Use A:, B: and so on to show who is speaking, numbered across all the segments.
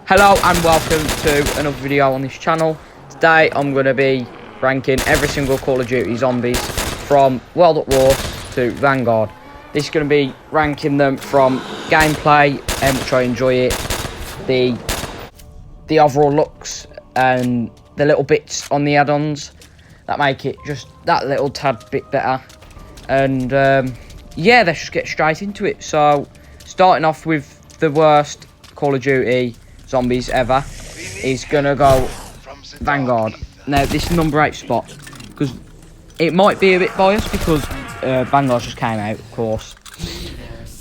A: Hello and welcome to another video on this channel. Today I'm going to be ranking every single Call of Duty zombies from World at War to Vanguard. This is going to be ranking them from gameplay, which I enjoy it, the overall looks and the little bits on the add-ons that make it just that little tad bit better. And yeah, let's just get straight into it. So starting off with the worst Call of Duty zombies ever is gonna go Vanguard. Now this is number 8 spot, because it might be a bit biased because Vanguard just came out, of course,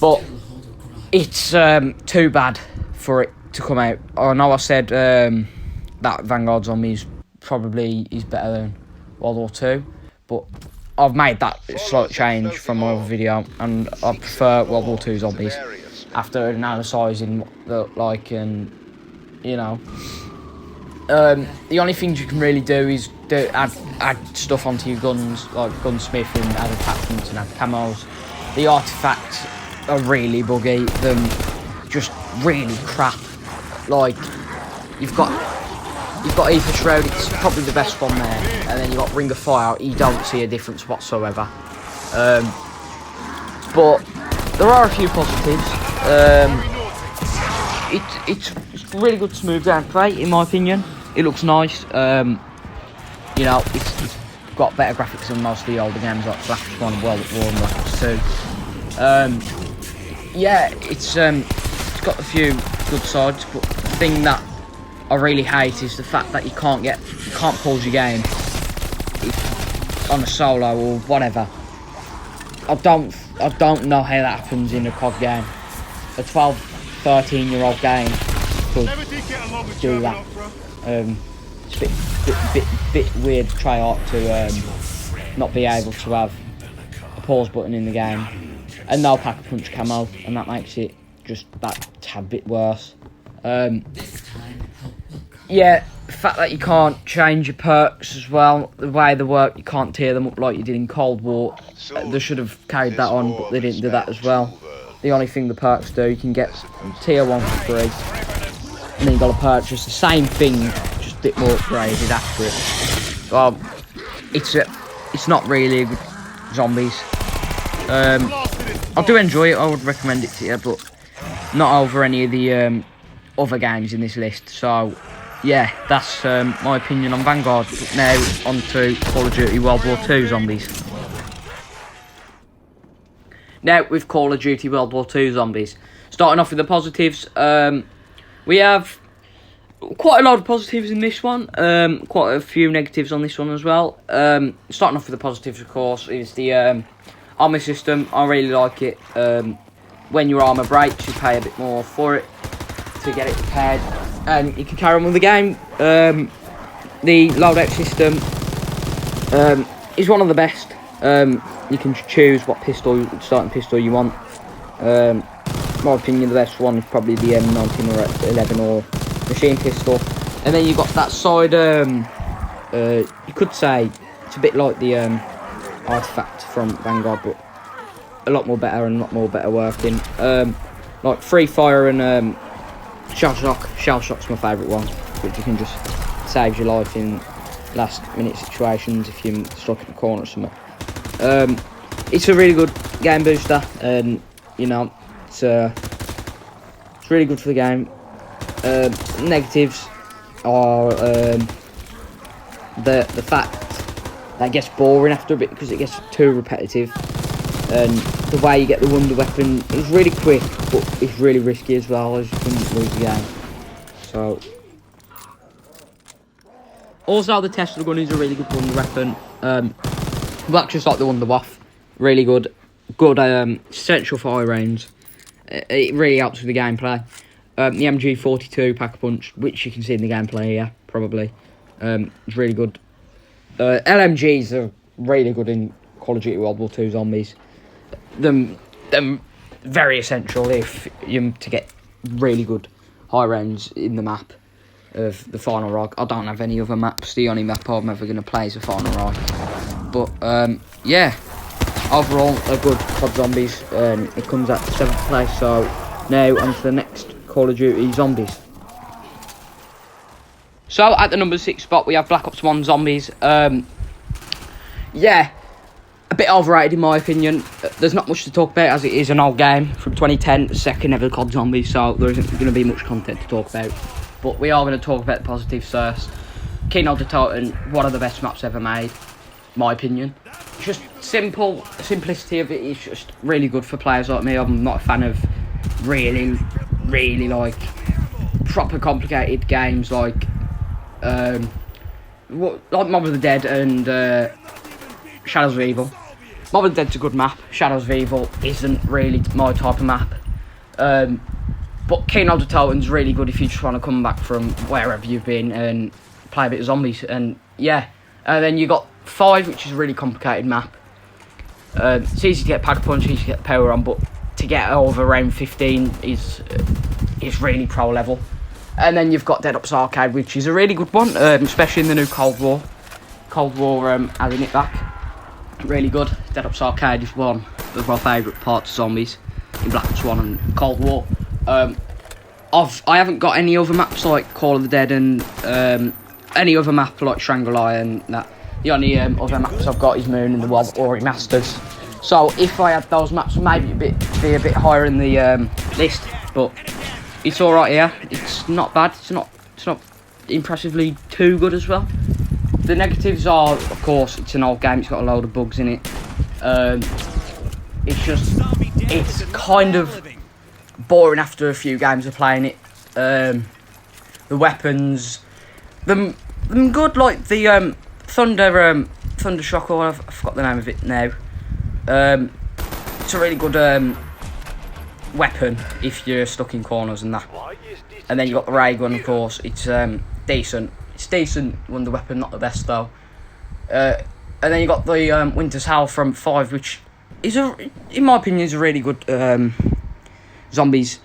A: but it's too bad for it to come out. I know I said that Vanguard zombies probably is better than World War 2, but I've made that slight change from my other video, and I prefer World War 2 zombies after analysing what you know. The only things you can really do is add stuff onto your guns, like gunsmith, and add attachments and add camos. The artifacts are really buggy, them just really crap. Like you've got Ether Shroud, it's probably the best one there, and then you've got Ring of Fire. You don't see a difference whatsoever, but there are a few positives. It's really good smooth gameplay, in my opinion. It looks nice. You know, it's got better graphics than most of the older games like Black Ops 1 and World at War and Black Ops 2. Yeah, it's got a few good sides, but the thing that I really hate is the fact that you can't pause your game on a solo or whatever. I don't know how that happens in a COD game. A 12, 13-year-old game could do that. It's a bit weird to try out to not be able to have a pause button in the game, and no pack-a-punch camo, and that makes it just that tad bit worse. Yeah, the fact that you can't change your perks as well, the way they work, you can't tear them up like you did in Cold War. They should have carried that on, but they didn't do that as well. The only thing the perks do, you can get tier 1 for free, and then you've got to purchase the same thing, just a bit more upgraded after it. Well, it's not really a good zombies. I do enjoy it, I would recommend it to you, but not over any of the other games in this list. So yeah, that's my opinion on Vanguard. But now on to Call of Duty World War 2 zombies. Now with Call of Duty World War 2 zombies, starting off with the positives, we have quite a lot of positives in this one, quite a few negatives on this one as well. Starting off with the positives, of course, is the armor system. I really like it. When your armor breaks, you pay a bit more for it to get it repaired, and you can carry on with the game. The loadout system is one of the best. You can choose what starting pistol you want. In my opinion, the best one is probably the M19 or 11 or machine pistol. And then you've got that side, you could say it's a bit like the artifact from Vanguard, but a lot more better and a lot more better working. Like free fire and shell shock. Shell shock's my favourite one, which you can just save your life in last minute situations if you're stuck in a corner or something. It's a really good game booster, and you know, it's really good for the game. Negatives are the fact that it gets boring after a bit because it gets too repetitive, and the way you get the wonder weapon is really quick, but it's really risky as well, as you can lose the game. So also the Tesla gun is a really good wonder weapon. Well, just like the Wonder Waff, really good, essential for high range. It really helps with the gameplay. The MG42 pack-a-punch, which you can see in the gameplay here, probably, is really good. LMGs are really good in Call of Duty World War 2 zombies. Them very essential if you to get really good high range in the map of the Final Rock. I don't have any other maps. The only map I'm ever going to play is the Final Rock. But yeah, overall a good COD zombies. It comes at 7th place. So now on to the next Call of Duty zombies. So at the number 6 spot, we have Black Ops 1 Zombies. Yeah, a bit overrated in my opinion. There's not much to talk about as it is an old game from 2010, the second ever COD Zombies, so there isn't going to be much content to talk about. But we are going to talk about the positives first. Untitled Chapter, one of the best maps ever made, my opinion. Just simplicity of it is just really good for players like me. I'm not a fan of really like proper complicated games like Mob of the Dead and Shadows of Evil. Mob of the Dead's a good map. Shadows of Evil isn't really my type of map. But Untitled Chapter's really good if you just want to come back from wherever you've been and play a bit of zombies. And yeah, and then you got 5, which is a really complicated map. It's easy to get pack punch, easy to get power on, but to get over round 15 is really pro level. And then you've got Dead Ops Arcade, which is a really good one, especially in the new Cold War. Cold War adding it back. Really good. Dead Ops Arcade is one of my favourite parts of zombies in Black Ops 1 and Cold War. I haven't got any other maps like Call of the Dead and any other map like Shangri-La and that. The only other maps I've got is Moon and the Wob or Remasters. So if I had those maps, maybe be a bit higher in the list, but it's all right here. It's not bad. It's not impressively too good as well. The negatives are, of course, it's an old game. It's got a load of bugs in it. It's kind of boring after a few games of playing it. The weapons, them good, like the Thunder Shock, or I forgot the name of it now. It's a really good weapon if you're stuck in corners and that. And then you got the ray gun, of course. It's decent. It's decent wonder weapon, not the best though. And then you got the Winter's Howl from 5, which is in my opinion, is a really good zombies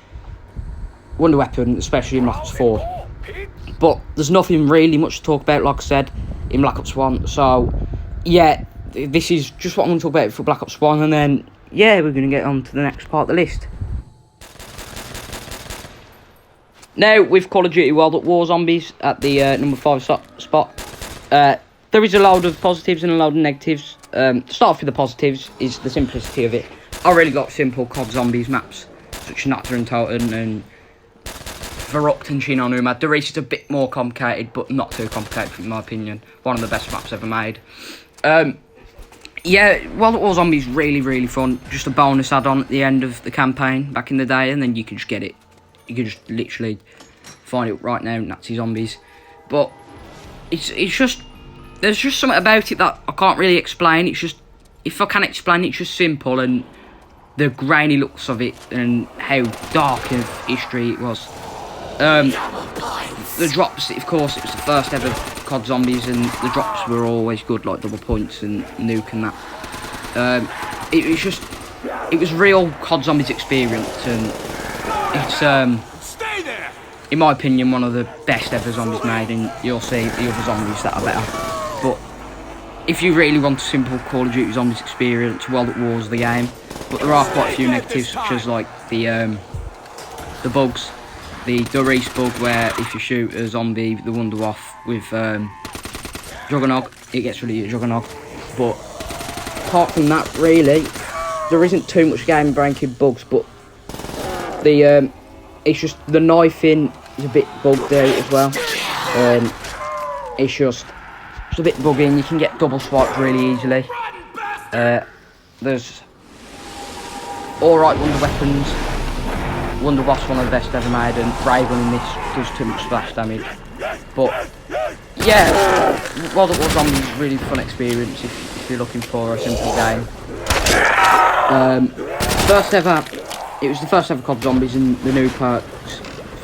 A: wonder weapon, especially in Black Ops 4. But there's nothing really much to talk about, like I said, in Black Ops 1. So yeah, this is just what I'm going to talk about for Black Ops 1, and then yeah, we're going to get on to the next part of the list. Now, with Call of Duty World at War Zombies at the number 5 spot, there is a load of positives and a load of negatives. Start off with the positives is the simplicity of it. I really got simple COD Zombies maps, such as Natter and Toten and Verrucht and Shin on Umad. The race is a bit more complicated, but not too complicated in my opinion. One of the best maps ever made. Yeah, World at War Zombies really fun. Just a bonus add-on at the end of the campaign back in the day, and then you can just get it. You can just literally find it right now, Nazi Zombies. But it's just, there's just something about it that I can't really explain. It's just, if I can explain it, it's just simple, and the grainy looks of it and how dark of history it was. The drops, of course, it was the first ever COD Zombies, and the drops were always good, like double points and nuke and that. It was real COD Zombies experience, and it's in my opinion one of the best ever zombies made, and you'll see the other zombies that are better. But if you really want a simple Call of Duty Zombies experience, World at War's the game. But there are quite a few negatives, such as like the bugs. The Doris bug, where if you shoot a zombie, the Wonder off with Juggernog, it gets rid of your Juggernog. But apart from that, really, there isn't too much game breaking bugs. But the it's just the knifing is a bit bugged out as well. It's just a bit bugging. You can get double swiped really easily. There's alright wonder weapons. Wonder Wasp's one of the best ever made, and Ray Gun in this does too much splash damage. But yeah, World at War Zombies is a really fun experience if you're looking for a simple game. It was the first ever COD Zombies, and the new perks,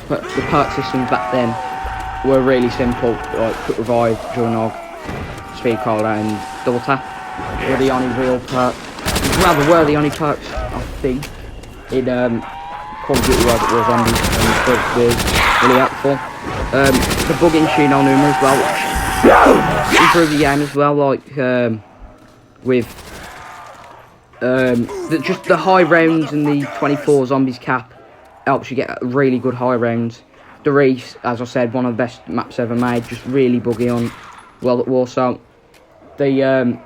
A: the perk systems back then were really simple, like Quick Revive, Juggernog, Speed Cola and Double Tap were the only real perks. Rather, were the only perks, I think, in Call of Duty World at War Zombies, and it was really helpful. The bug in Shin on Uma as well, improved the game as well, like with just the high rounds and the 24 zombies cap helps you get really good high rounds. The Reef, as I said, one of the best maps ever made. Just really buggy on World at War. So the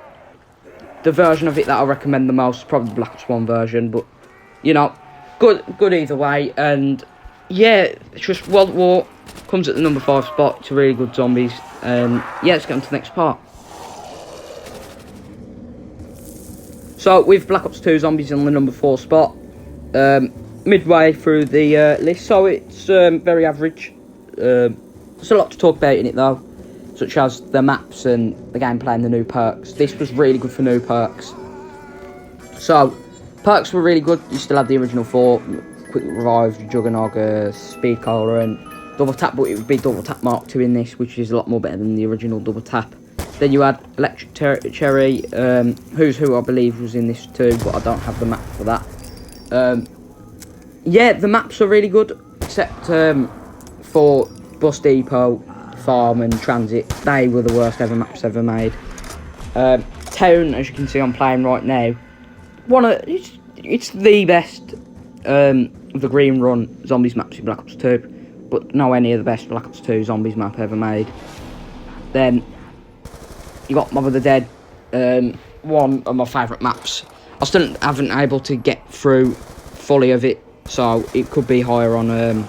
A: version of it that I recommend the most is probably the Black Ops 1 version. But you know, good either way. And yeah, it's just World at War comes at the number 5 spot. It's a really good zombies. And yeah, let's get on to the next part. So with Black Ops 2 Zombies on the number 4 spot, midway through the list, so it's very average. There's a lot to talk about in it though, such as the maps and the gameplay and the new perks. This was really good for new perks. So perks were really good. You still had the original 4, Quick Revive, Juggernog, Speed Cola and Double Tap, but it would be Double Tap Mark 2 in this, which is a lot more better than the original Double Tap. Then you had Electric Cherry, Who's Who I believe was in this too, but I don't have the map for that. Yeah, the maps are really good, except for Bus Depot, Farm and Transit. They were the worst ever maps ever made. Town, as you can see I'm playing right now, it's the best of the Green Run Zombies maps in Black Ops 2, but nowhere near the best Black Ops 2 Zombies map ever made. Then you got Mob of the Dead, one of my favourite maps. I still haven't been able to get through fully of it, so it could be higher on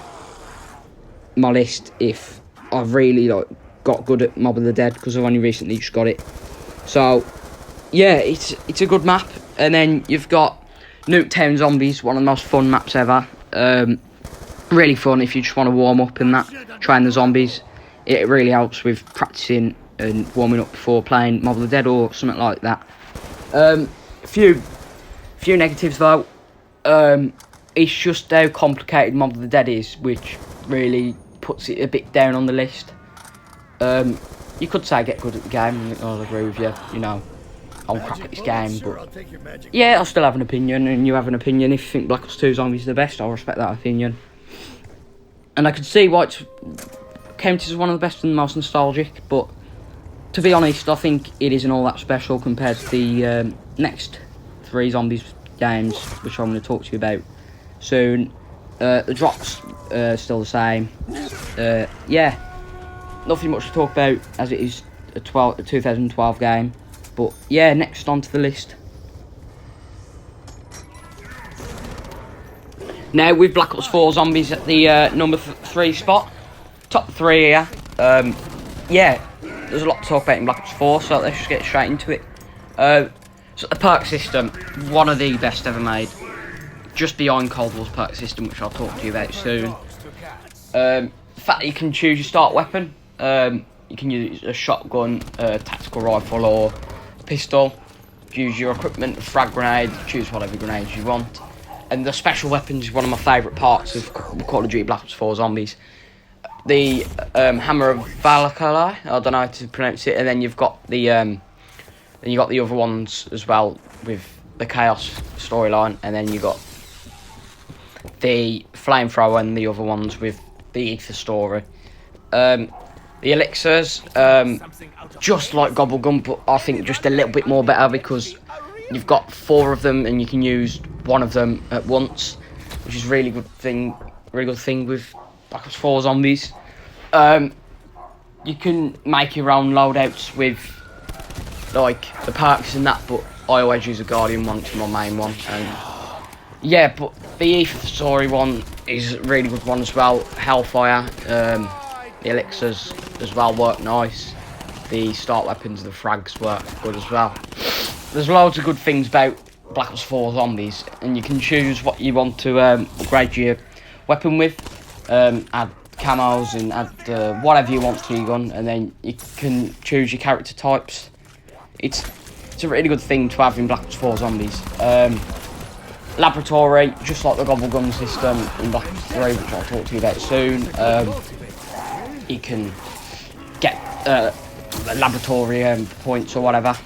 A: my list if I've really got good at Mob of the Dead, because I've only recently just got it. So yeah, it's a good map. And then you've got Nuketown Zombies, one of the most fun maps ever. Really fun if you just want to warm up and that, trying the zombies. It really helps with practicing and warming up before playing Mob of the Dead or something like that. Few negatives though. It's just how complicated Mob of the Dead is, which really puts it a bit down on the list. You could say get good at the game, and I'll agree with you. You know, I'm crap at this game, but yeah, I still have an opinion, and you have an opinion. If you think Black Ops 2 Zombies is the best, I'll respect that opinion. And I can see why it's counted as one of the best and the most nostalgic, but to be honest, I think it isn't all that special compared to the next 3 Zombies games, which I'm going to talk to you about soon. The drops still the same. Yeah, nothing much to talk about as it is a 2012 game. But yeah, next on to the list. Now with Black Ops 4 Zombies at the number 3 spot. Top 3 here. Yeah, there's a lot to talk about in Black Ops 4, so let's just get straight into it. So the perk system, one of the best ever made. Just beyond Cold War's perk system, which I'll talk to you about soon. The fact that you can choose your start weapon. You can use a shotgun, a tactical rifle or pistol. Use your equipment, a frag grenade, choose whatever grenades you want. And the special weapons is one of my favourite parts of Call of Duty Black Ops 4 Zombies. The Hammer of Valkyrie, I don't know how to pronounce it, and then you've got the other ones as well with the Chaos storyline, and then you got the Flamethrower and the other ones with the Ether story. The elixirs, just like Gobblegum, but I think just a little bit more better because you've got 4 of them and you can use one of them at once, which is really good thing with Black Ops 4 Zombies. You can make your own loadouts with like the perks and that, but I always use a Guardian one to my main one. And yeah, but the Ether story one is a really good one as well. Hellfire, the elixirs as well work nice. The start weapons, the frags work good as well. There's loads of good things about Black Ops 4 Zombies, and you can choose what you want to upgrade your weapon with. Add camos and add whatever you want to your gun, and then you can choose your character types. It's a really good thing to have in Black Ops 4 Zombies. Laboratory, just like the Gobblegum system in Black Ops 3, which I'll talk to you about soon. You can get laboratory points or whatever,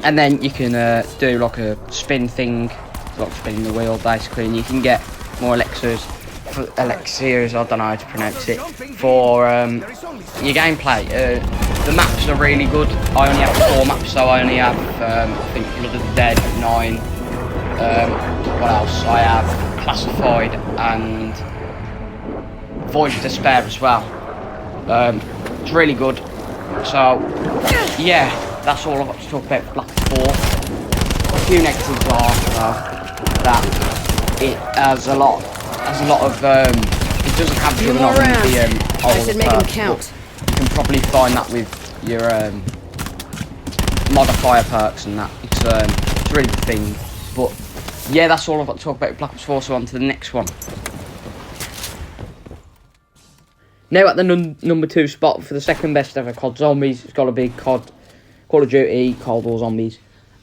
A: and then you can do like a spin thing, like spinning the wheel basically, and you can get more elixirs, I don't know how to pronounce it, for your gameplay. The maps are really good. I only have 4 maps, so I only have I think Blood of the Dead 9. What else? I have Classified and Voyage of Despair as well. It's really good. So, yeah, that's all I've got to talk about for Black Ops 4. A few negatives are that it has a lot of it doesn't have the other
B: I should make them count.
A: You can probably find that with your modifier perks and that. It's a really good thing. But yeah, that's all I've got to talk about with Black Ops 4, so on to the next one. Now at the number 2 spot for the second best ever COD Zombies, it's got to be Call of Duty Cold War Zombies.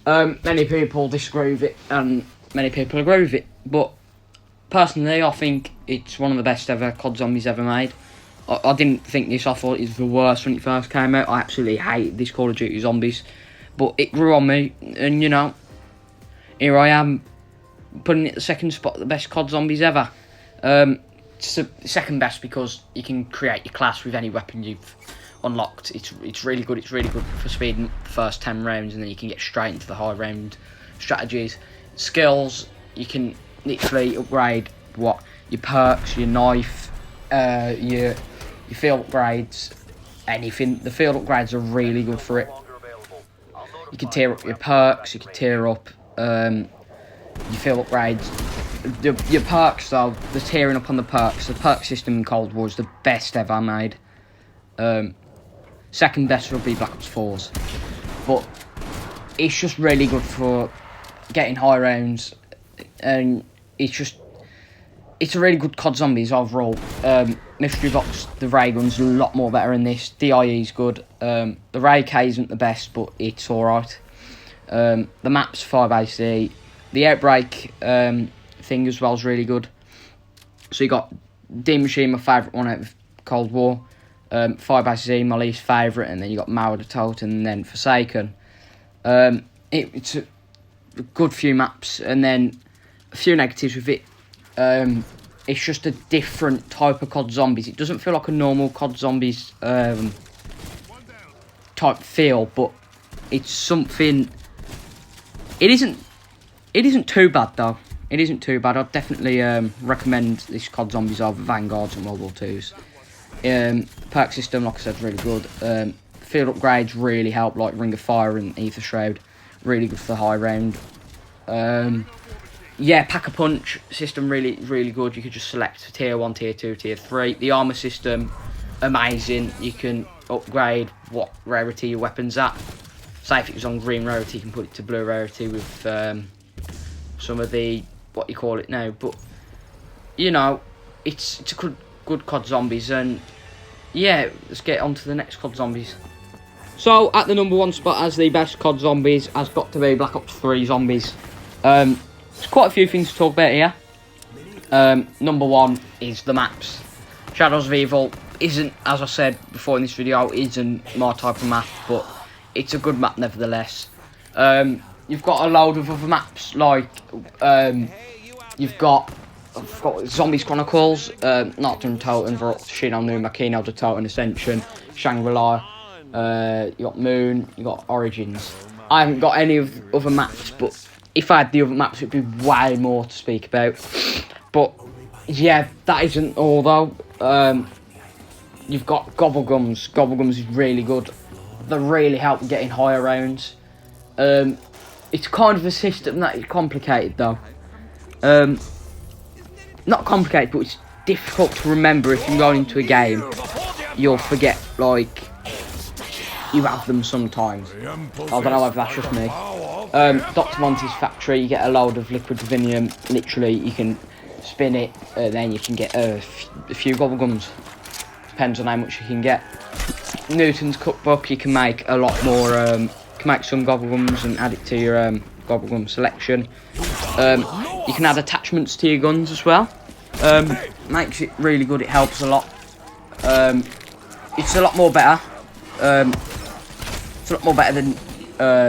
A: Many people disagree with it, and many people agree with it. But personally, I think it's one of the best ever COD Zombies ever made. I didn't think this. I thought it was the worst when it first came out. I absolutely hated this Call of Duty Zombies, but it grew on me, and you know, here I am, putting it at the second spot, the best COD Zombies ever. It's the second best because you can create your class with any weapon you've unlocked. It's really good. It's really good for speeding the first 10 rounds, and then you can get straight into the high round strategies. Skills, you can literally upgrade your perks, your knife, your field upgrades, anything. The field upgrades are really good for it. You can tier up your perks, you can tier up your field upgrades. Your perks though, the tearing up on the perks, the perk system in Cold War is the best ever made. Second best would be Black Ops 4's, but it's just really good for getting high rounds, and it's a really good COD Zombies overall. Mystery box, the ray gun's a lot more better in this. DIE's good. The ray K isn't the best, but it's alright. The map's 5AC. The outbreak thing as well is really good. So you got Demon Machine, my favourite one out of Cold War. 5AC, my least favourite, and then you got Mauer the Totem, and then Forsaken. It's a good few maps, and then a few negatives with it. It's just a different type of COD Zombies. It doesn't feel like a normal COD Zombies type feel, but it's something. It isn't too bad though. It isn't too bad. I'd definitely recommend this COD Zombies over Vanguards and World War 2's. Perk system, like I said, is really good. Field upgrades really help, like Ring of Fire and Ether Shroud. Really good for the high round. Yeah, Pack-a-Punch system, really good. You could just select tier 1, tier 2, tier 3. The armour system, amazing. You can upgrade what rarity your weapon's at. Say if it was on green rarity, you can put it to blue rarity with some of the, what you call it now. But, you know, it's a good COD Zombies. And, yeah, let's get on to the next COD Zombies. So, at the number 1 spot as the best COD Zombies has got to be Black Ops 3 Zombies. There's quite a few things to talk about here. Number 1 is the maps. Shadows of Evil isn't, as I said before in this video, isn't my type of map, but it's a good map nevertheless. You've got a load of other maps, like you've got Zombies Chronicles, Nocturne Totem, Shino Numa, Kino the Totem Ascension, Shangri-La, you got Moon, you got Origins. I haven't got any of the other maps, but if I had the other maps, it'd be way more to speak about. But yeah, that isn't all though. You've got Gobblegums. Gobblegums is really good. They really help getting higher rounds. It's kind of a system that is complicated though. Not complicated, but it's difficult to remember. If you're going into a game, you'll forget, like, you have them sometimes. I don't know if that's just me. Dr. Monty's factory, you get a load of liquid divinium. Literally, you can spin it, then you can get a few Gobblegums. Depends on how much you can get. Newton's cookbook, you can make a lot more. You can make some Gobblegums and add it to your Gobblegum selection. You can add attachments to your guns as well. Makes it really good. It helps a lot. It's a lot more better. It's a lot more better than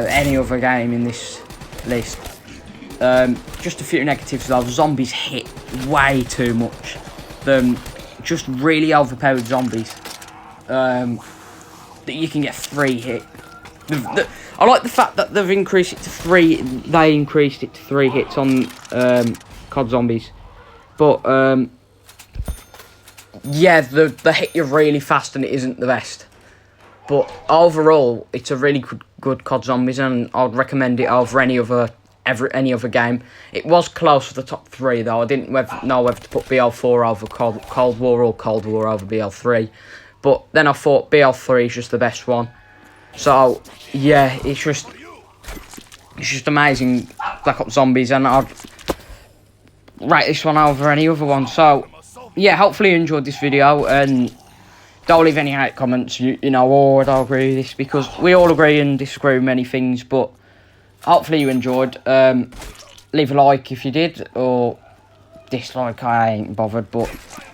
A: any other game in this list. Just a few negatives though. Zombies hit way too much. Just really overpowered zombies. That you can get 3 hit. I like the fact that they've increased it to 3. They increased it to 3 hits on COD Zombies, but yeah, they hit you really fast and it isn't the best. But overall, it's a really good COD Zombies, and I'd recommend it over any other game. It was close to the top 3 though. I didn't know whether to put BL4 over Cold War or Cold War over BL3. But then I thought BL3 is just the best one. So yeah, it's just amazing, Black Ops Zombies, and I'd rate this one over any other one. So yeah, hopefully you enjoyed this video, and don't leave any hate comments, you know, or I'd agree with this, because we all agree and disagree with many things. But hopefully you enjoyed. Leave a like if you did, or dislike, I ain't bothered. But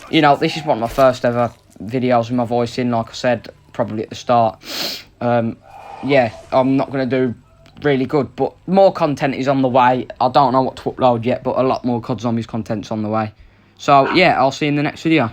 A: you know, this is one of my first ever videos with my voice in, like I said probably at the start. Yeah, I'm not going to do really good, but more content is on the way. I don't know what to upload yet, but a lot more COD Zombies content's on the way. So yeah, I'll see you in the next video.